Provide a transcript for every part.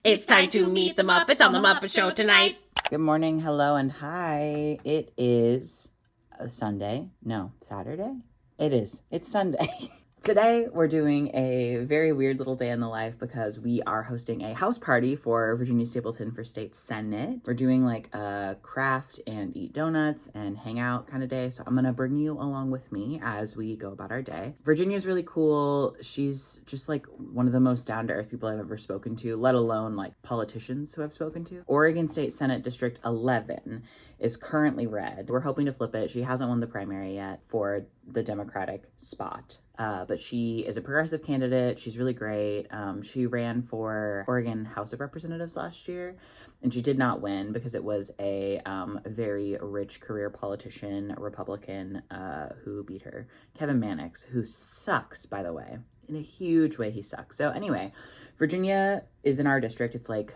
It's time to meet the Muppets on the Muppet Show tonight. Good morning, hello, and hi. It is Saturday. It is. It's Sunday. Today, we're doing a very weird little day in the life because we are hosting a house party for Virginia Stapleton for State Senate. We're doing like a craft and eat donuts and hang out kind of day. So I'm going to bring you along with me as we go about our day. Virginia's really cool. She's just like one of the most down-to-earth people I've ever spoken to, let alone like politicians who I've spoken to. Oregon State Senate District 11 is currently red. We're hoping to flip it. She hasn't won the primary yet for the Democratic spot. But she is a progressive candidate. She's really great. She ran for Oregon House of Representatives last year, and she did not win because it was a very rich career politician, a Republican, who beat her, Kevin Mannix, who sucks, by the way. In a huge way, he sucks. So anyway, Virginia is in our district. It's like,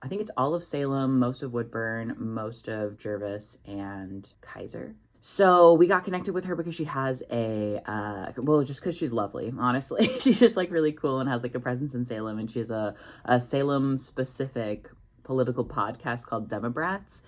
I think it's all of Salem, most of Woodburn, most of Jervis, and Kaiser. So we got connected with her because she has just because she's lovely, honestly. She's just like really cool and has like a presence in Salem. And she has a Salem specific political podcast called Demobrats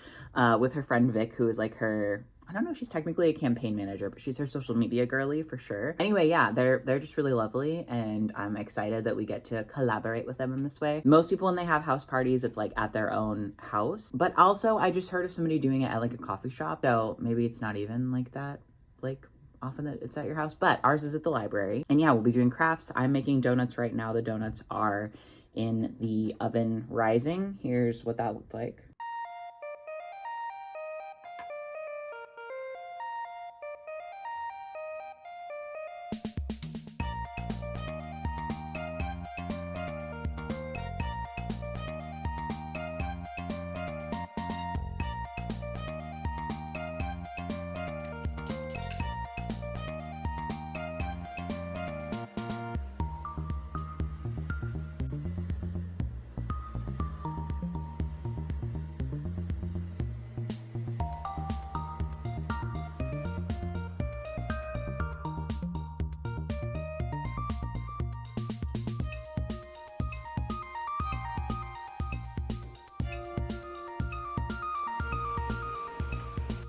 with her friend Vic, who is like her, I don't know if she's technically a campaign manager, but she's her social media girly for sure. Anyway, yeah, they're just really lovely, and I'm excited that we get to collaborate with them in this way. Most people, when they have house parties, it's like at their own house. But also, I just heard of somebody doing it at like a coffee shop, so maybe it's not even like that, like often that it's at your house, but ours is at the library. And yeah, we'll be doing crafts. I'm making donuts right now. The donuts are in the oven rising. Here's what that looked like.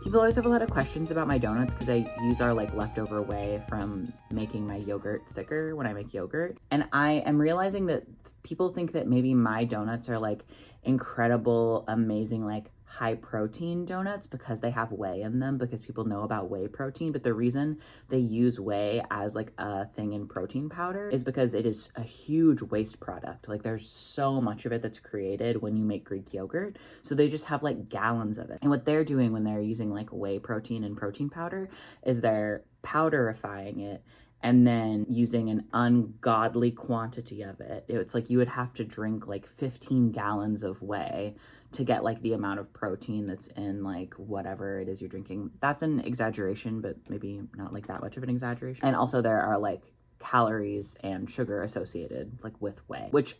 People always have a lot of questions about my donuts because I use our like leftover whey from making my yogurt thicker when I make yogurt. And I am realizing that people think that maybe my donuts are like incredible, amazing, like high protein donuts because they have whey in them, because people know about whey protein. But the reason they use whey as like a thing in protein powder is because it is a huge waste product. Like there's so much of it that's created when you make Greek yogurt. So they just have like gallons of it. And what they're doing when they're using like whey protein and protein powder is they're powderifying it and then using an ungodly quantity of it. It's like you would have to drink like 15 gallons of whey to get like the amount of protein that's in like whatever it is you're drinking. That's an exaggeration, but maybe not like that much of an exaggeration. And also there are like calories and sugar associated like with whey, which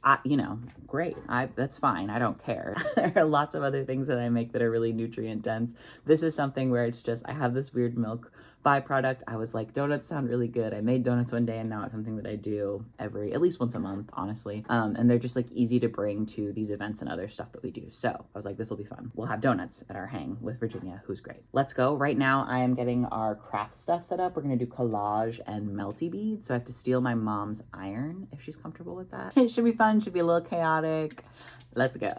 great. That's fine. I don't care. There are lots of other things that I make that are really nutrient dense. This is something where it's just, I have this weird milk byproduct. I was like, donuts sound really good. I made donuts one day, and now it's something that I do at least once a month, honestly. And they're just like easy to bring to these events and other stuff that we do. So I was like, this will be fun. We'll have donuts at our hang with Virginia, who's great. Let's go. Right now, I am getting our craft stuff set up. We're going to do collage and melty beads. So I have to steal my mom's iron if she's comfortable with that. It should be fun. Should be a little chaotic. Let's go.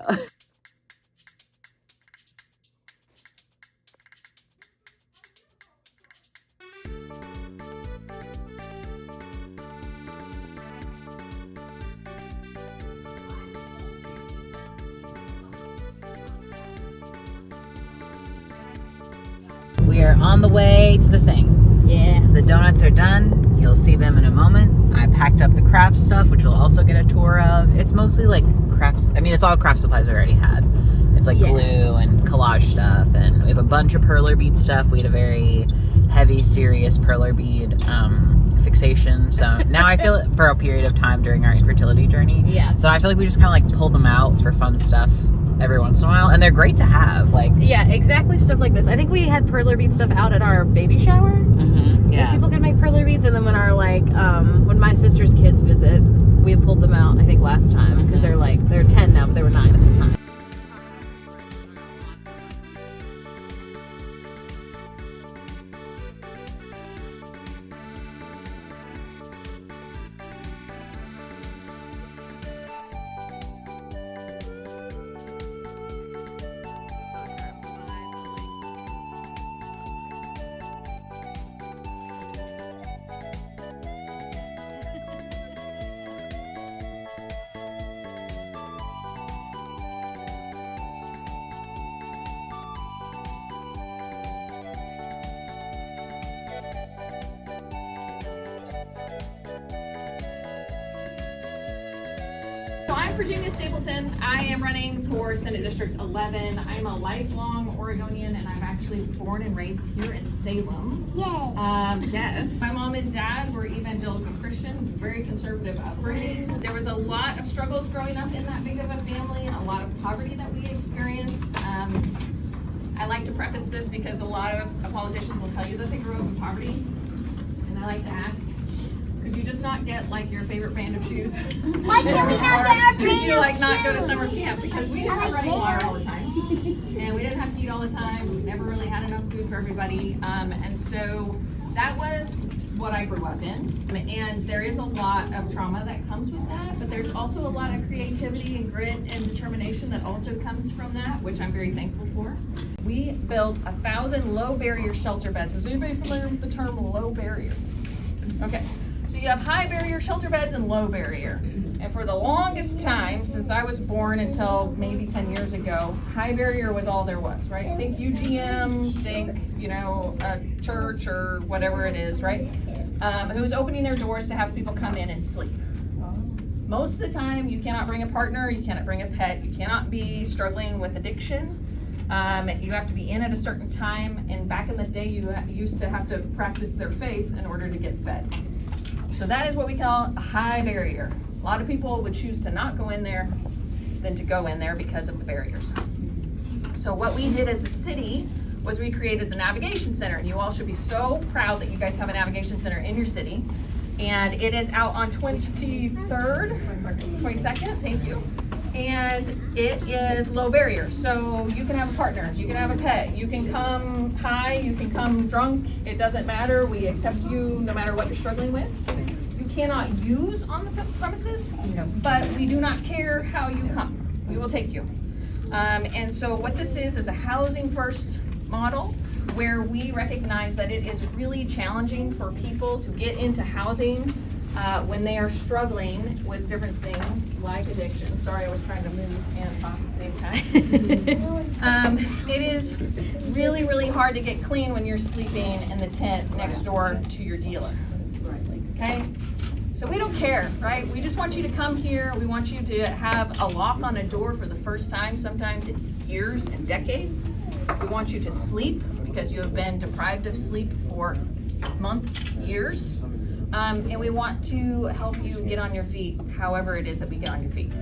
We are on the way to the thing. Yeah. The donuts are done. You'll see them in a moment. I packed up the craft stuff, which you'll also get a tour of. It's mostly like crafts. I mean, it's all craft supplies we already had. It's like glue and collage stuff. And we have a bunch of perler bead stuff. We had a very heavy, serious perler bead fixation. So now I feel it for a period of time during our infertility journey. Yeah. So I feel like we just kind of like pull them out for fun stuff every once in a while, and they're great to have. Like, yeah, exactly, stuff like this. I think we had perler bead stuff out at our baby shower. Mm-hmm, yeah. People could make perler beads, and then when our when my sister's kids visit, we pulled them out. I think last time because they're 10 now, but they were 9 I'm Virginia Stapleton. I am running for Senate District 11. I'm a lifelong Oregonian, and I'm actually born and raised here in Salem. Yay! Yes. My mom and dad were evangelical Christian, very conservative upbringing. There was a lot of struggles growing up in that big of a family, and a lot of poverty that we experienced. I like to preface this because a lot of politicians will tell you that they grew up in poverty, and I like to ask, could you just not get like your favorite brand of shoes? Why can't we not get our Could you brand like of not go to shoes? summer camp? Because we didn't have running water all the time, and we didn't have to eat all the time. We never really had enough food for everybody, and so that was what I grew up in. And there is a lot of trauma that comes with that, but there's also a lot of creativity and grit and determination that also comes from that, which I'm very thankful for. We built 1,000 low barrier shelter beds. Is anybody familiar with the term low barrier? Okay, so you have high barrier shelter beds and low barrier. And for the longest time, since I was born until maybe 10 years ago, high barrier was all there was, right? Think UGM, think, a church or whatever it is, right? Who's opening their doors to have people come in and sleep. Most of the time, you cannot bring a partner, you cannot bring a pet, you cannot be struggling with addiction. You have to be in at a certain time, and back in the day, you used to have to practice their faith in order to get fed. So that is what we call a high barrier. A lot of people would choose to not go in there than to go in there because of the barriers. So what we did as a city was we created the Navigation Center, and you all should be so proud that you guys have a Navigation Center in your city. And it is out on 22nd, thank you. And it is low barrier, so you can have a partner, you can have a pet, you can come high, you can come drunk, it doesn't matter, we accept you no matter what you're struggling with. You cannot use on the premises, but we do not care how you come, we will take you. And so what this is a housing first model where we recognize that it is really challenging for people to get into housing when they are struggling with different things like addiction. Sorry, I was trying to move and talk at the same time. It is really, really hard to get clean when you're sleeping in the tent next door to your dealer. Okay? So we don't care, right? We just want you to come here. We want you to have a lock on a door for the first time, sometimes in years and decades. We want you to sleep because you have been deprived of sleep for months, years. And we want to help you get on your feet, however it is that we get on your feet.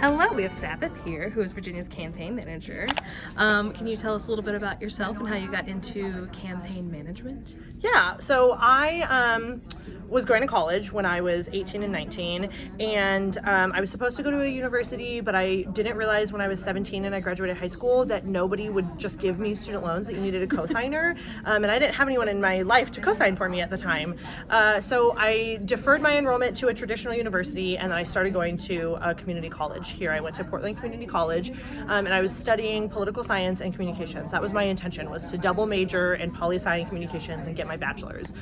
Hello, we have Sabbath here, who is Virginia's campaign manager. Can you tell us a little bit about yourself and how you got into campaign management? Yeah, so I was going to college when I was 18 and 19, and I was supposed to go to a university, but I didn't realize when I was 17 and I graduated high school that nobody would just give me student loans, that you needed a cosigner, and I didn't have anyone in my life to cosign for me at the time. So I deferred my enrollment to a traditional university, and then I started going to a community college here. I went to Portland Community College, and I was studying political science and communications. That was my intention, was to double major in poli-sci and communications and get my bachelor's.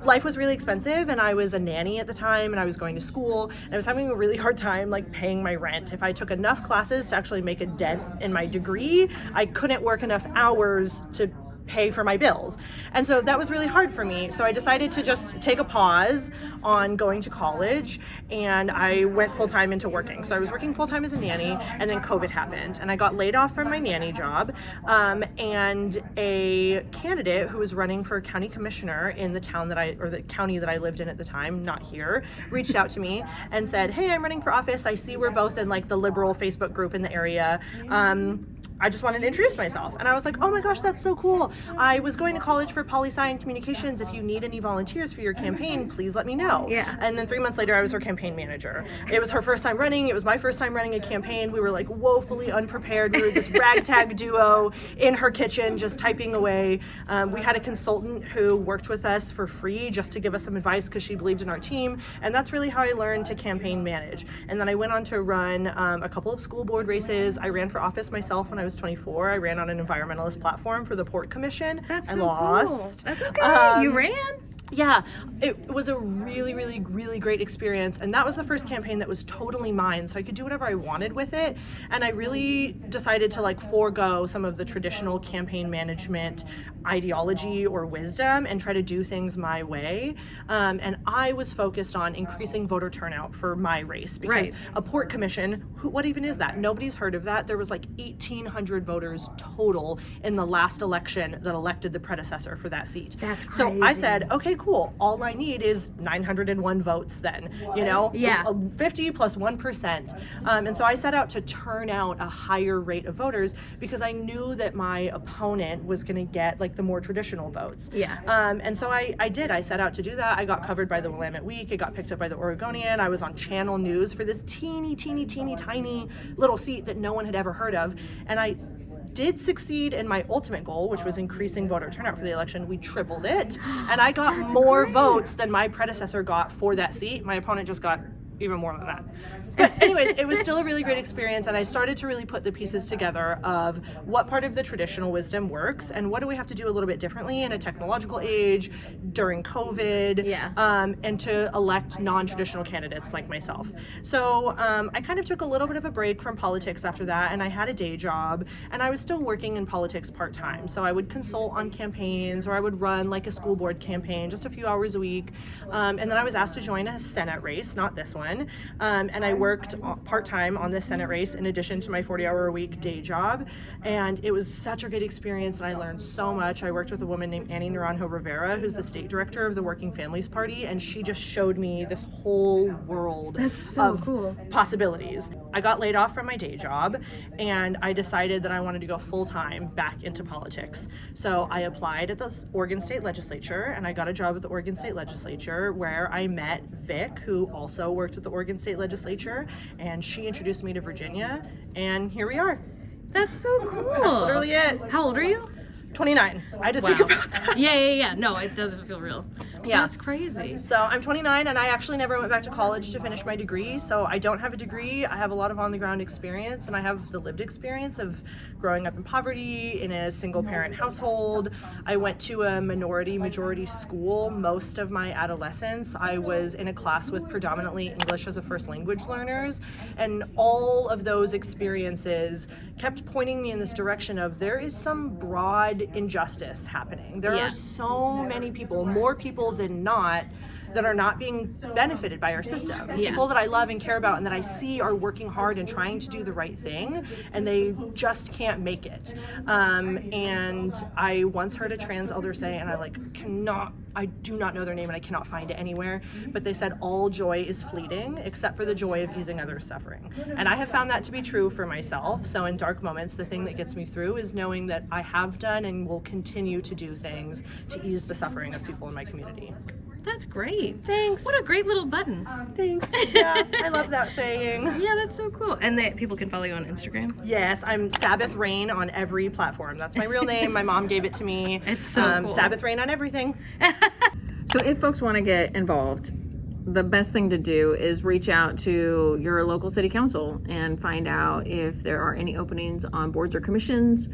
Life was really expensive, and I was a nanny at the time, and I was going to school, and I was having a really hard time like paying my rent. If I took enough classes to actually make a dent in my degree, I couldn't work enough hours to pay for my bills. And so that was really hard for me. So I decided to just take a pause on going to college, and I went full-time into working. So I was working full-time as a nanny, and then COVID happened, and I got laid off from my nanny job. And a candidate who was running for county commissioner in the town the county that I lived in at the time, not here, reached out to me and said, "Hey, I'm running for office. I see we're both in like the liberal Facebook group in the area. I just wanted to introduce myself." And I was like, "Oh my gosh, that's so cool. I was going to college for poli-sci and communications. If you need any volunteers for your campaign, please let me know." Yeah. And then 3 months later, I was her campaign manager. It was her first time running. It was my first time running a campaign. We were like woefully unprepared. We were this ragtag duo in her kitchen, just typing away. We had a consultant who worked with us for free just to give us some advice because she believed in our team. And that's really how I learned to campaign manage. And then I went on to run a couple of school board races. I ran for office myself when I was 24. I ran on an environmentalist platform for the Port Commission. That's I so lost. cool. That's okay. You ran? Yeah, it was a really, really, really great experience. And that was the first campaign that was totally mine. So I could do whatever I wanted with it. And I really decided to like forego some of the traditional campaign management ideology or wisdom and try to do things my way. And I was focused on increasing voter turnout for my race because Right. a Port Commission, what even is that? Nobody's heard of that. There was like 1,800 voters total in the last election that elected the predecessor for that seat. That's So I crazy. said, okay, cool. All I need is 901 votes then, you know? Yeah. 50 plus 1%. And so I set out to turn out a higher rate of voters because I knew that my opponent was going to get like the more traditional votes. Yeah. And so I did. I set out to do that. I got covered by the Willamette Week. It got picked up by the Oregonian. I was on Channel News for this teeny, tiny little seat that no one had ever heard of. And I did succeed in my ultimate goal, which was increasing voter turnout for the election. We tripled it. And I got more votes than my predecessor got for that seat. My opponent just got even more than that. But anyways, it was still a really great experience, and I started to really put the pieces together of what part of the traditional wisdom works and what do we have to do a little bit differently in a technological age during COVID, and to elect non-traditional candidates like myself. So I kind of took a little bit of a break from politics after that, and I had a day job, and I was still working in politics part-time. So I would consult on campaigns, or I would run like a school board campaign just a few hours a week. And then I was asked to join a Senate race, not this one, and I worked part-time on this Senate race in addition to my 40-hour-a-week day job, and it was such a good experience, and I learned so much. I worked with a woman named Annie Naranjo Rivera, who's the state director of the Working Families Party, and she just showed me this whole world of possibilities. I got laid off from my day job, and I decided that I wanted to go full-time back into politics. So I applied at the Oregon State Legislature, and I got a job at the Oregon State Legislature where I met Vic, who also worked at the Oregon State Legislature, and she introduced me to Virginia, and here we are. That's so cool. That's literally it. How old are you? 29. I had to think about that. Yeah. No, it doesn't feel real. Yeah. That's crazy. So I'm 29, and I actually never went back to college to finish my degree. So I don't have a degree. I have a lot of on-the-ground experience, and I have the lived experience of growing up in poverty in a single-parent household. I went to a minority-majority school most of my adolescence. I was in a class with predominantly English as a first language learners, and all of those experiences kept pointing me in this direction of there is some broad injustice happening. There are so many people, more people than not, that are not being benefited by our system. People that I love and care about and that I see are working hard and trying to do the right thing, and they just can't make it. And I once heard a trans elder say, and I do not know their name and I cannot find it anywhere, but they said all joy is fleeting except for the joy of easing others' suffering. And I have found that to be true for myself. So in dark moments, the thing that gets me through is knowing that I have done and will continue to do things to ease the suffering of people in my community. That's great. Thanks. What a great little button. Thanks. Yeah, I love that saying. Yeah, that's so cool. And people can follow you on Instagram? Yes, I'm Sabbath Rain on every platform. That's my real name. My mom gave it to me. It's so cool. Sabbath Rain on everything. So if folks want to get involved, the best thing to do is reach out to your local city council and find out if there are any openings on boards or commissions.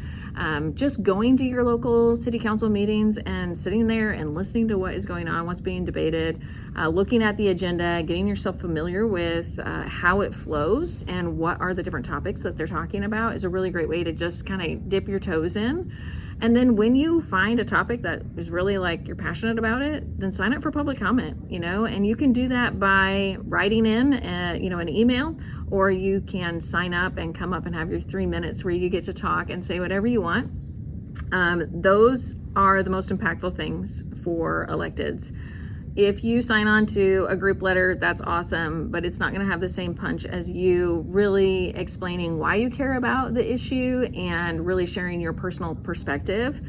Just going to your local city council meetings and sitting there and listening to what is going on, what's being debated, looking at the agenda, getting yourself familiar with how it flows and what are the different topics that they're talking about is a really great way to just kind of dip your toes in. And then when you find a topic that is really like you're passionate about it, then sign up for public comment, and you can do that by writing in, an email, or you can sign up and come up and have your 3 minutes where you get to talk and say whatever you want. Those are the most impactful things for electeds. If you sign on to a group letter, that's awesome, but it's not going to have the same punch as you really explaining why you care about the issue and really sharing your personal perspective.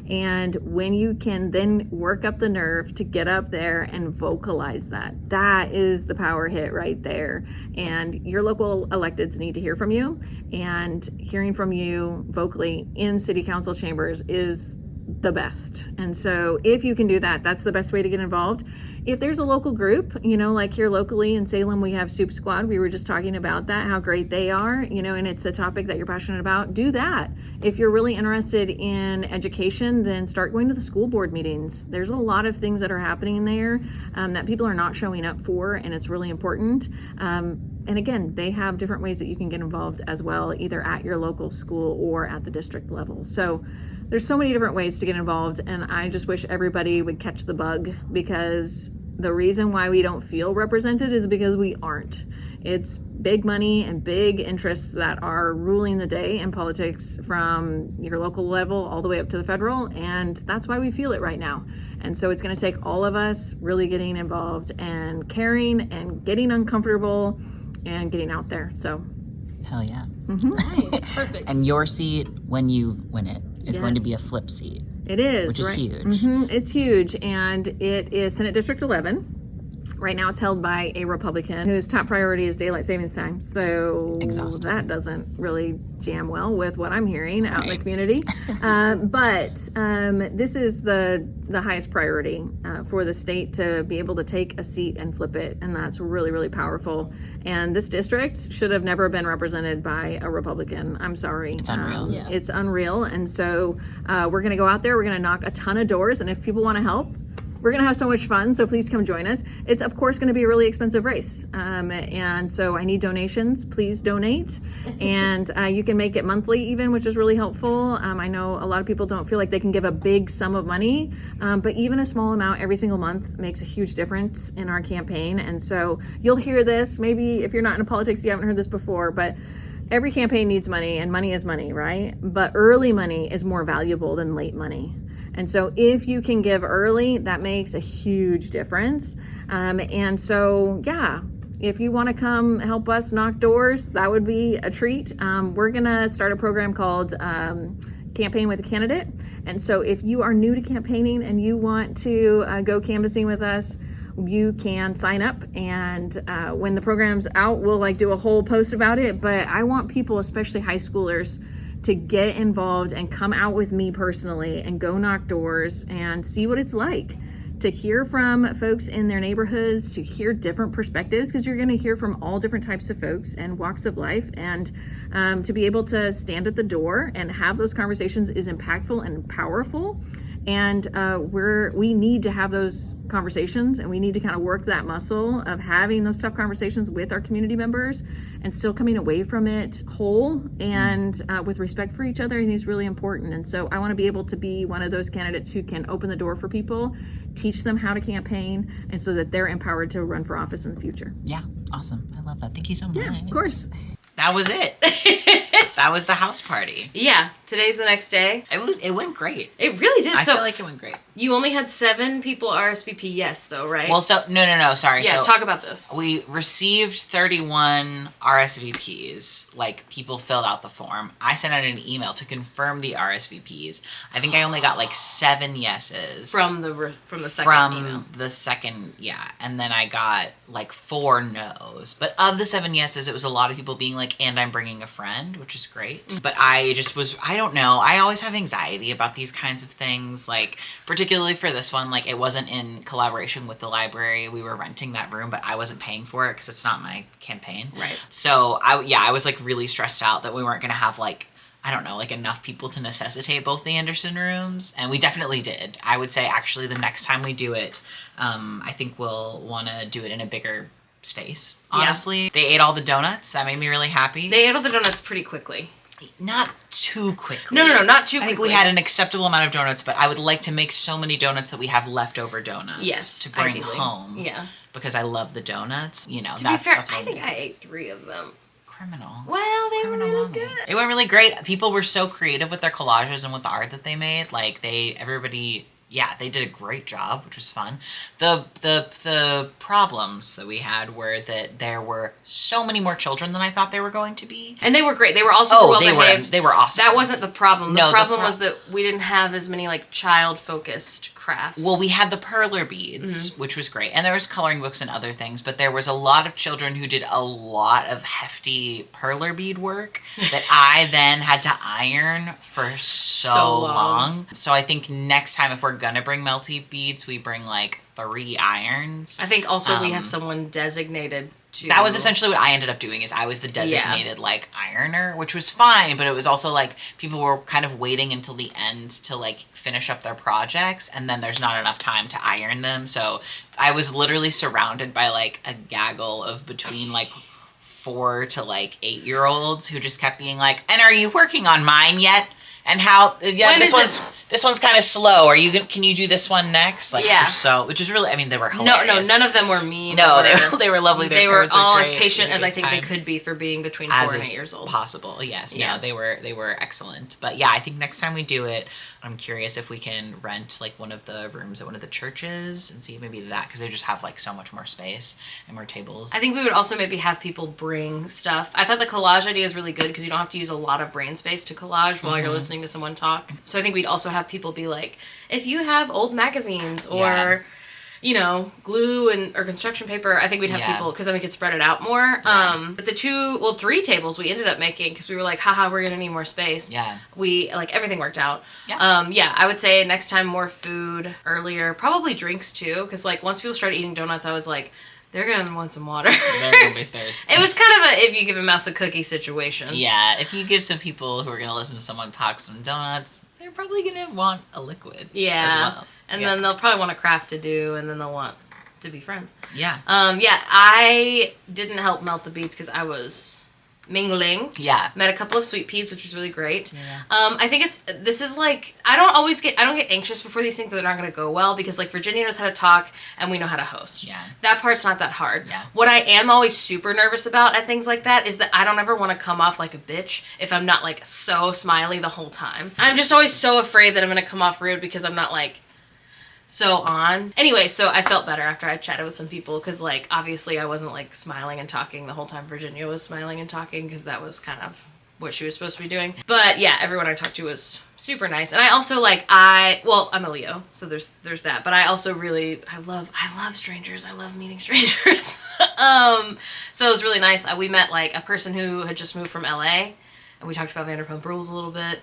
And when you can then work up the nerve to get up there and vocalize that is the power hit right there. And your local electeds need to hear from you, and hearing from you vocally in city council chambers is the best. And so if you can do that, that's the best way to get involved. If there's a local group, like here locally in Salem, we have Soup Squad. We were just talking about that, how great they are, and it's a topic that you're passionate about. Do that. If you're really interested in education, then start going to the school board meetings. There's a lot of things that are happening there that people are not showing up for, and it's really important. And again, they have different ways that you can get involved as well, either at your local school or at the district level. So there's so many different ways to get involved, and I just wish everybody would catch the bug, because the reason why we don't feel represented is because we aren't. It's big money and big interests that are ruling the day in politics, from your local level all the way up to the federal, and that's why we feel it right now. And so it's going to take all of us really getting involved and caring and getting uncomfortable and getting out there. So Hell yeah. Nice. Perfect. And your seat, when you win it, is going to be a Yes. flip seat. It is, which is right? huge. It's huge, and it is Senate District 11. Right now it's held by a Republican whose top priority is daylight savings time. So Exhausting. that doesn't really jam well with what I'm hearing out in the community. But this is the highest priority for the state to be able to take a seat and flip it. And that's really, really powerful. And this district should have never been represented by a Republican. I'm sorry. It's unreal. Yeah. It's unreal. And so we're going to go out there. We're going to knock a ton of doors. And if people want to help, we're going to have so much fun, so please come join us. It's, of course, going to be a really expensive race. And so I need donations. Please donate. And you can make it monthly even, which is really helpful. I know a lot of people don't feel like they can give a big sum of money, but even a small amount every single month makes a huge difference in our campaign. And so you'll hear this. Maybe if you're not into politics, you haven't heard this before, but every campaign needs money, and money is money, right? But early money is more valuable than late money. And so if you can give early, that makes a huge difference. And so, yeah, if you want to come help us knock doors, that would be a treat. We're going to start a program called Campaign with a Candidate. And so if you are new to campaigning and you want to go canvassing with us, you can sign up, and when the program's out, we'll do a whole post about it. But I want people, especially high schoolers, to get involved and come out with me personally and go knock doors and see what it's like to hear from folks in their neighborhoods, to hear different perspectives, because you're going to hear from all different types of folks and walks of life. And to be able to stand at the door and have those conversations is impactful and powerful. And we need to have those conversations, and we need to kind of work that muscle of having those tough conversations with our community members and still coming away from it whole and with respect for each other. I think is really important. And so I want to be able to be one of those candidates who can open the door for people, teach them how to campaign, and so that they're empowered to run for office in the future. Yeah, awesome. I love that. Thank you so much. Yeah, of course. That was it. That was the house party. Yeah, today's the next day. It went great. It really did. I So feel like it went great. you only had 7 people RSVP yes, though, right? Well, so no, sorry. yeah, so talk about this. we received 31 RSVPs. People filled out the form. I sent out an email to confirm the RSVPs. I think I only got 7 yeses From the second email. the second, yeah, and then I got 4 no's. But of the 7 yeses, it was a lot of people being and I'm bringing a friend, which is great. But I don't know. I always have anxiety about these kinds of things. Particularly for this one, it wasn't in collaboration with the library. We were renting that room, but I wasn't paying for it because it's not my campaign. Right. So I was really stressed out that we weren't gonna have I don't know, enough people to necessitate both the Anderson rooms. And we definitely did. I would say actually the next time we do it, I think we'll want to do it in a bigger space, honestly. Yeah. They ate all the donuts. That made me really happy. They ate all the donuts pretty quickly. Not too quickly. No, not too quickly. I think we had an acceptable amount of donuts, but I would like to make so many donuts that we have leftover donuts Yes, to bring ideally. home. Yeah. Because I love the donuts. You know, To that's be fair, what I I'm think doing. I ate 3 of them. Criminal. Well, they were Criminal really mommy. good. It went really great. People were so creative with their collages and with the art that they made. Like everybody, they did a great job, which was fun. The problems that we had were that there were so many more children than I thought there were going to be. And they were great. They were all super well behaved. They were awesome. That wasn't the problem. No, The the problem was that we didn't have as many like child-focused crafts. Well, we had the perler beads, which was great. And there was coloring books and other things, but there was a lot of children who did a lot of hefty perler bead work that I then had to iron for so long. So I think next time if we're gonna bring melty beads, we bring like 3 irons. I think also we have someone designated to... That was essentially what I ended up doing, is I was the designated like ironer, which was fine, but it was also like people were kind of waiting until the end to like finish up their projects, and then there's not enough time to iron them. So I was literally surrounded by like a gaggle of between like 4 to like 8-year-olds who just kept being like, "And are you working on mine yet? And how? Yeah, this one's kind of slow. Can you do this one next?" Like, which is really, I mean, they were hilarious. No, none of them were mean. No, they were lovely. They were all as great. patient as I think they could be for being between 4 and 8 years old. Possible, yes. Yeah. No, they were excellent. But yeah, I think next time we do it, I'm curious if we can rent like one of the rooms at one of the churches and see maybe that, because they just have like so much more space and more tables. I think we would also maybe have people bring stuff. I thought the collage idea is really good because you don't have to use a lot of brain space to collage while you're listening to someone talk. So I think we'd also have people be like, if you have old magazines or, you know, glue or construction paper, I think we'd have people, because then we could spread it out more. But the 3 tables we ended up making, because we were like, haha, we're going to need more space. Yeah. We, like, everything worked out. Yeah. I would say next time more food earlier, probably drinks too, because like once people started eating donuts, I was like, they're going to want some water. They're going to be thirsty. It was kind of a if you give a mouse a cookie situation. Yeah, if you give some people who are going to listen to someone talk some donuts, they're probably going to want a liquid as well. And then they'll probably want a craft to do, and then they'll want to be friends. Yeah. I didn't help melt the beads because I was mingling. Yeah. Met a couple of sweet peas, which was really great. Yeah. I think this is like, I don't get anxious before these things that are not going to go well, because like Virginia knows how to talk and we know how to host. Yeah. That part's not that hard. Yeah. What I am always super nervous about at things like that is that I don't ever want to come off like a bitch if I'm not like so smiley the whole time. I'm just always so afraid that I'm going to come off rude because I'm not like so on. Anyway, so I felt better after I chatted with some people, because like obviously I wasn't like smiling and talking the whole time Virginia was smiling and talking, because that was kind of what she was supposed to be doing. But yeah, everyone I talked to was super nice. And I also like, I'm a Leo, so there's that. But I also really, I love strangers. I love meeting strangers. So it was really nice. We met like a person who had just moved from LA, and we talked about Vanderpump Rules a little bit.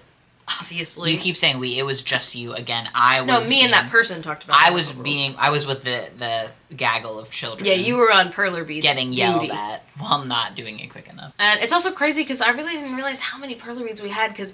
Obviously. You keep saying we. It was just you again. And that person talked about. I was with the gaggle of children. Yeah, you were on perler beads. Getting yelled at while not doing it quick enough. And it's also crazy because I really didn't realize how many perler beads we had, because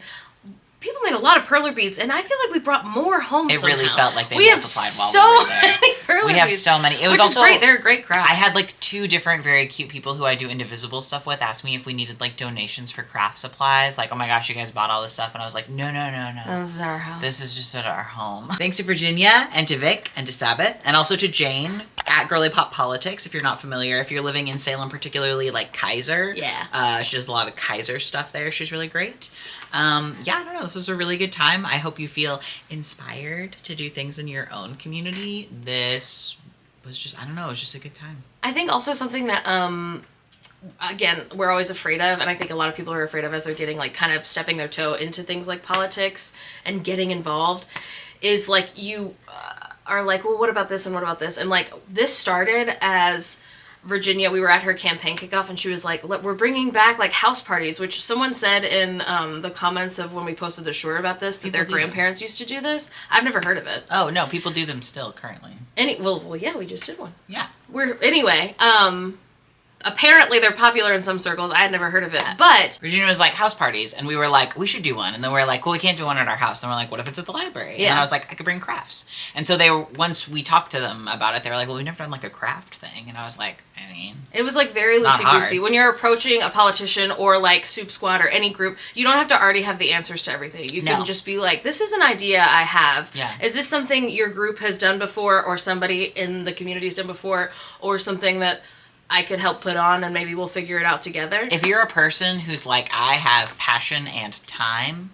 people made a lot of perler beads, and I feel like we brought more home. It really felt like they multiplied while so we were there. many perler We have beads, so many. It was which also is great. They're a great craft. I had like 2 different very cute people who I do indivisible stuff with ask me if we needed like donations for craft supplies. Like, oh my gosh, you guys bought all this stuff, and I was like, no. This is our house. This is just at our home. Thanks to Virginia and to Vic and to Sabbath, and also to Jane at Girly Pop Politics. If you're not familiar, if you're living in Salem, particularly like Kaiser, she does a lot of Kaiser stuff there. She's really great. I don't know. This was a really good time. I hope you feel inspired to do things in your own community. This was just, it was just a good time. I think also something that, again, we're always afraid of, and I think a lot of people are afraid of as they're getting like kind of stepping their toe into things like politics and getting involved, is like you are like, well, what about this and what about this? And like this started as Virginia, we were at her campaign kickoff, and she was like, we're bringing back like house parties, which someone said in the comments of when we posted the short about this, that their grandparents used to do this. I've never heard of it. Oh, no, people do them still currently. Well, yeah, we just did one. Yeah. I Apparently they're popular in some circles. I had never heard of it, but Virginia was like house parties, and we were like, we should do one. And then we were like, well, we can't do one at our house. And we're like, what if it's at the library? And then I was like, I could bring crafts. And so once we talked to them about it, they were like, well, we've never done like a craft thing. And I was like, I mean, it was like very not loosey-goosey. hard. When you're approaching a politician or like Soup Squad or any group, you don't have to already have the answers to everything. You can just be like, this is an idea I have. Yeah. Is this something your group has done before, or somebody in the community has done before, or something that I could help put on, and maybe we'll figure it out together? If you're a person who's like, I have passion and time,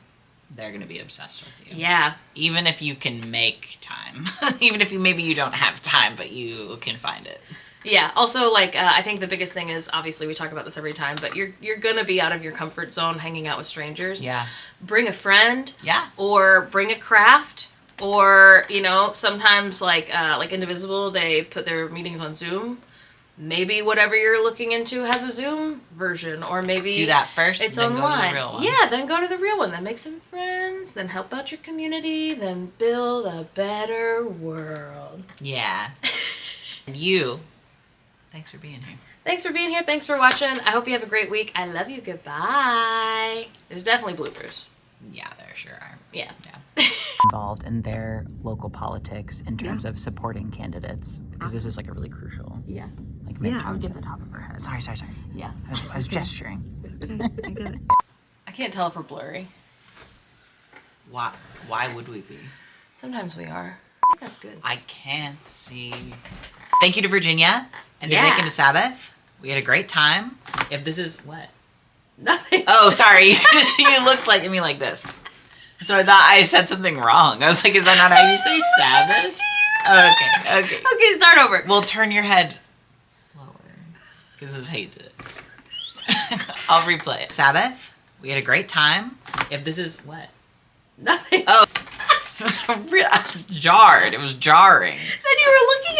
they're going to be obsessed with you. Yeah. Even if you can make time. Even if maybe you don't have time, but you can find it. Yeah. Also, like, I think the biggest thing is, obviously we talk about this every time, but you're going to be out of your comfort zone hanging out with strangers. Yeah. Bring a friend. Yeah. Or bring a craft. Or, you know, sometimes like Indivisible, they put their meetings on Zoom. Maybe whatever you're looking into has a Zoom version, or maybe do that first, it's then online. go to the real one. Yeah, then go to the real one. Then make some friends. Then help out your community. Then build a better world. Yeah. And you, thanks for being here. Thanks for being here. Thanks for watching. I hope you have a great week. I love you. Goodbye. There's definitely bloopers. Yeah, there sure are. Yeah. Involved in their local politics in terms of supporting candidates, because this is like a really crucial, Yeah. like Yeah, midterm. I would Get the top of her head. Sorry. Yeah. I was gesturing. I get it. I can't tell if we're blurry. Why would we be? Sometimes we are. I think that's good. I can't see. Thank you to Virginia and to Yeah. Nick and to Sabbath. We had a great time. If this is what? Nothing. Oh, sorry. You looked like me like this. So I thought I said something wrong. I was like, is that not how you say Sabbath? Okay. Okay, start over. Well, turn your head slower, because this hated it. I'll replay it. Sabbath, we had a great time. If this is what? Nothing. Oh, I was jarred. It was jarring. Then you were looking